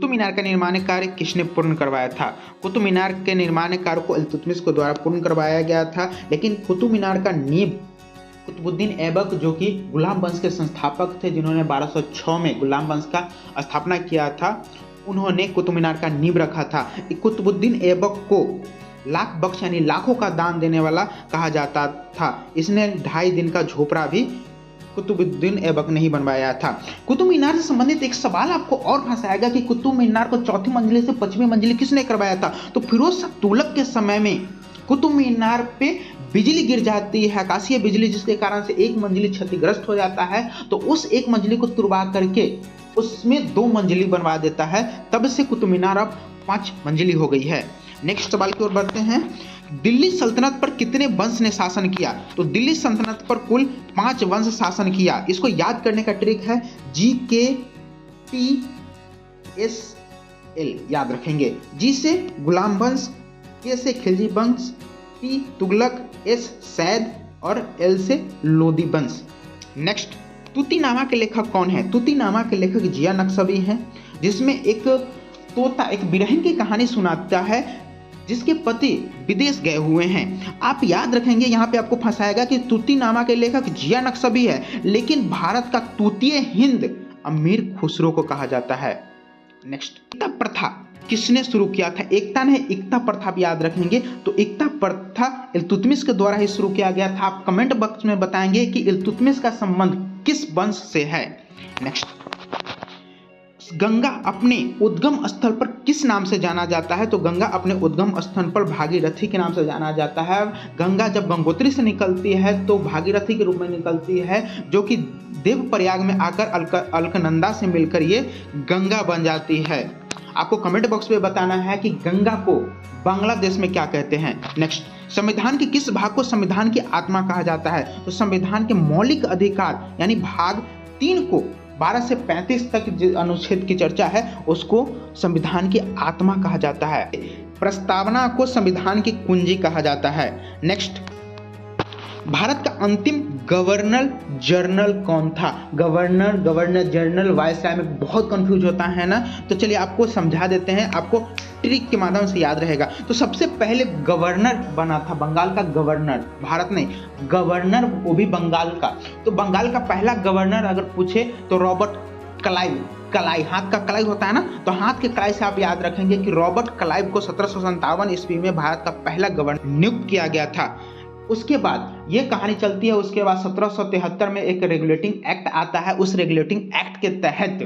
कुतुब मीनार का निर्माण कार्य किसने पूर्ण करवाया था? कुतुब मीनार के निर्माण कार्य को इल्तुतमिश के द्वारा पूर्ण करवाया गया था, लेकिन कुतुब मीनार का नींव कुतुबुद्दीन ऐबक जो कि गुलाम वंश के संस्थापक थे, जिन्होंने 1206 में गुलाम वंश का स्थापना किया था, उन्होंने कुतुब मीनार का नींव रखा था। कुतुबुद्दीन ऐबक को लाख बख्श यानी लाखों का दान देने वाला कहा जाता था। इसने 2.5 दिन का झोपड़ा भी कुतुबुद्दीन ऐबक ने ही बनवाया था। कुतुब मीनार से संबंधित एक सवाल आपको और फंसाएगा कि कुतुब मीनार को चौथी मंजिल से 5वीं मंजिल किसने करवाया था? तो फिरोज शाह तुगलक के समय में कुतुब मीनार पे बिजली गिर जाती है, आकाशीय बिजली, जिसके कारण से एक मंजिली क्षतिग्रस्त हो जाता है। तो उस एक मंजिली को तुड़वा करके उसमें 2 मंजिली बनवा देता है। तब से कुतुब मीनार अब 5 मंजिली हो गई है। नेक्स्ट सवाल की ओर बढ़ते हैं। दिल्ली सल्तनत पर कितने वंश ने शासन किया? तो दिल्ली सल्तनत पर कुल 5 वंश शासन किया। इसको याद करने का ट्रिक है GKPSL याद रखेंगे। जी से गुलाम वंश, के से खिलजी वंश, P तुगलक, S सैद और L से लोदी वंश। नेक्स्ट, तूतीनामा के लेखक कौन है? तूतीनामा के लेखक जिया नक्शबी हैं, जिसमें एक तोता एक बिरहन की कहानी सुनाता है जिसके पति विदेश गए हुए हैं। आप याद रखेंगे, यहाँ पे आपको फंसाएगा कि तूतीनामा के लेखक जिया नक्शबी है, लेकिन भारत का तूतीय हिंद अमीर खुसरो को कहा जाता है। नेक्स्ट, एकता प्रथा किसने शुरू किया था? एकता ने एकता प्रथा भी याद रखेंगे। तो एकता प्रथा इल्तुतमिश के द्वारा ही शुरू किया गया था। आप कमेंट बॉक्स में बताएंगे कि इल्तुतमिश का संबंध किस वंश से है। नेक्स्ट, गंगा अपने उद्गम स्थल पर किस नाम से जाना जाता है? तो गंगा अपने उद्गम स्थल पर भागीरथी के नाम से जाना जाता है। गंगा जब गंगोत्री से निकलती है तो भागीरथी के रूप में निकलती है, जो कि देवप्रयाग में आकर अलकनंदा से मिलकर ये गंगा बन जाती है। आपको कमेंट बॉक्स में बताना है कि गंगा को बांग्लादेश में क्या कहते हैं। नेक्स्ट, संविधान के किस भाग को संविधान की आत्मा कहा जाता है? तो संविधान के मौलिक अधिकार यानी भाग 3 को 12 से 35 तक जिस अनुच्छेद की चर्चा है उसको संविधान की आत्मा कहा जाता है। प्रस्तावना को संविधान की कुंजी कहा जाता है। नेक्स्ट, भारत का अंतिम गवर्नर जनरल कौन था? गवर्नर जनरल वायसराय में बहुत कंफ्यूज होता है ना, तो चलिए आपको समझा देते हैं, आपको ट्रिक के माध्यम से याद रहेगा। तो सबसे पहले गवर्नर बना था बंगाल का गवर्नर, भारत नहीं, गवर्नर वो भी बंगाल का। तो बंगाल का पहला गवर्नर अगर पूछे तो रॉबर्ट क्लाइव, कलाई हाथ का कलाई होता है ना, तो हाथ के कलाई से आप याद रखेंगे कि रॉबर्ट क्लाइव को 1757 ईस्वी में भारत का पहला गवर्नर नियुक्त किया गया था। उसके बाद ये कहानी चलती है, उसके बाद 1773 में एक रेगुलेटिंग एक्ट आता है। उस रेगुलेटिंग एक्ट के तहत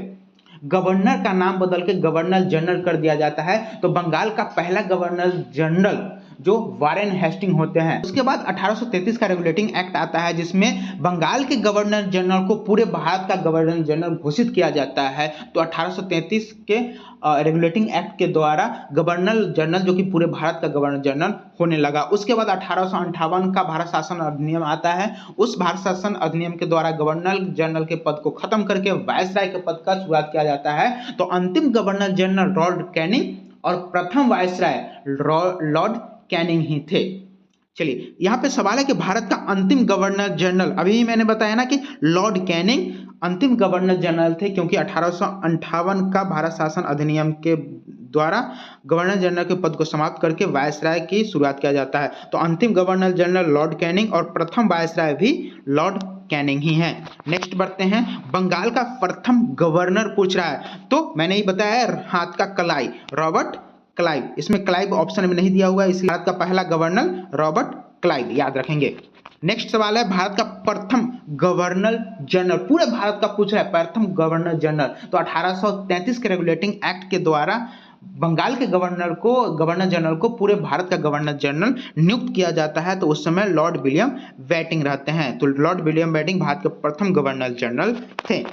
गवर्नर का नाम बदल के गवर्नर जनरल कर दिया जाता है। तो बंगाल का पहला गवर्नर जनरल जो वारेन हेस्टिंग होते हैं। उसके बाद 1833 का रेगुलेटिंग एक्ट आता है, जिसमें बंगाल के गवर्नर जनरल को पूरे भारत का गवर्नर जनरल घोषित किया जाता है। तो 1833 के रेगुलेटिंग एक्ट के द्वारा गवर्नर जनरल जो कि पूरे भारत का गवर्नर जनरल होने लगा। उसके बाद 1858 का भारत शासन अधिनियम आता है। उस भारत शासन अधिनियम के द्वारा गवर्नर जनरल के पद को खत्म करके वायसराय के पद का शुरुआत किया जाता है। तो अंतिम गवर्नर जनरल लॉर्ड कैनिंग और प्रथम वायसराय लॉर्ड कैनिंग ही थे। चलिए यहाँ पे सवाल है कि भारत का अंतिम गवर्नर जनरल, अभी मैंने बताया ना कि लॉर्ड कैनिंग अंतिम गवर्नर जनरल थे, क्योंकि 1858 का भारत शासन अधिनियम के द्वारा गवर्नर जनरल के पद को समाप्त करके वायसराय की शुरुआत किया जाता है। तो अंतिम गवर्नर जनरल लॉर्ड कैनिंग और प्रथम वायसराय भी लॉर्ड कैनिंग ही हैं। नेक्स्ट बढ़ते हैं, बंगाल का प्रथम गवर्नर पूछ रहा है, तो मैंने ही बताया हाथ का कलाई, रॉबर्ट क्लाइव। इसमें क्लाइव ऑप्शन में नहीं दिया हुआ है, इसलिए भारत का पहला गवर्नर रॉबर्ट क्लाइव याद रखेंगे। नेक्स्ट सवाल है, भारत का प्रथम गवर्नर जनरल, पूरे भारत का पूछ रहा है प्रथम गवर्नर जनरल। तो 1833 के रेगुलेटिंग एक्ट के द्वारा बंगाल के गवर्नर जनरल को पूरे भारत का गवर्नर जनरल नियुक्त किया जाता है। तो उस समय लॉर्ड विलियम वेटिंग रहते हैं। तो लॉर्ड विलियम वेटिंग भारत के प्रथम गवर्नर जनरल थे।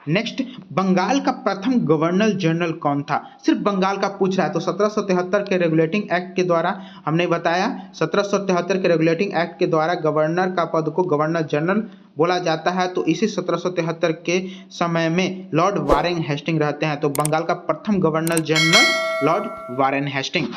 नेक्स्ट, बंगाल का प्रथम गवर्नर जनरल कौन था? सिर्फ बंगाल का पूछ रहा है। तो 1773 के रेगुलेटिंग एक्ट के द्वारा हमने बताया, 1773 के रेगुलेटिंग एक्ट के द्वारा गवर्नर का पद को गवर्नर जनरल बोला जाता है। तो इसी 1773 के समय में लॉर्ड वारेन हेस्टिंग रहते हैं। तो बंगाल का प्रथम governor general Lord Warren Hasting.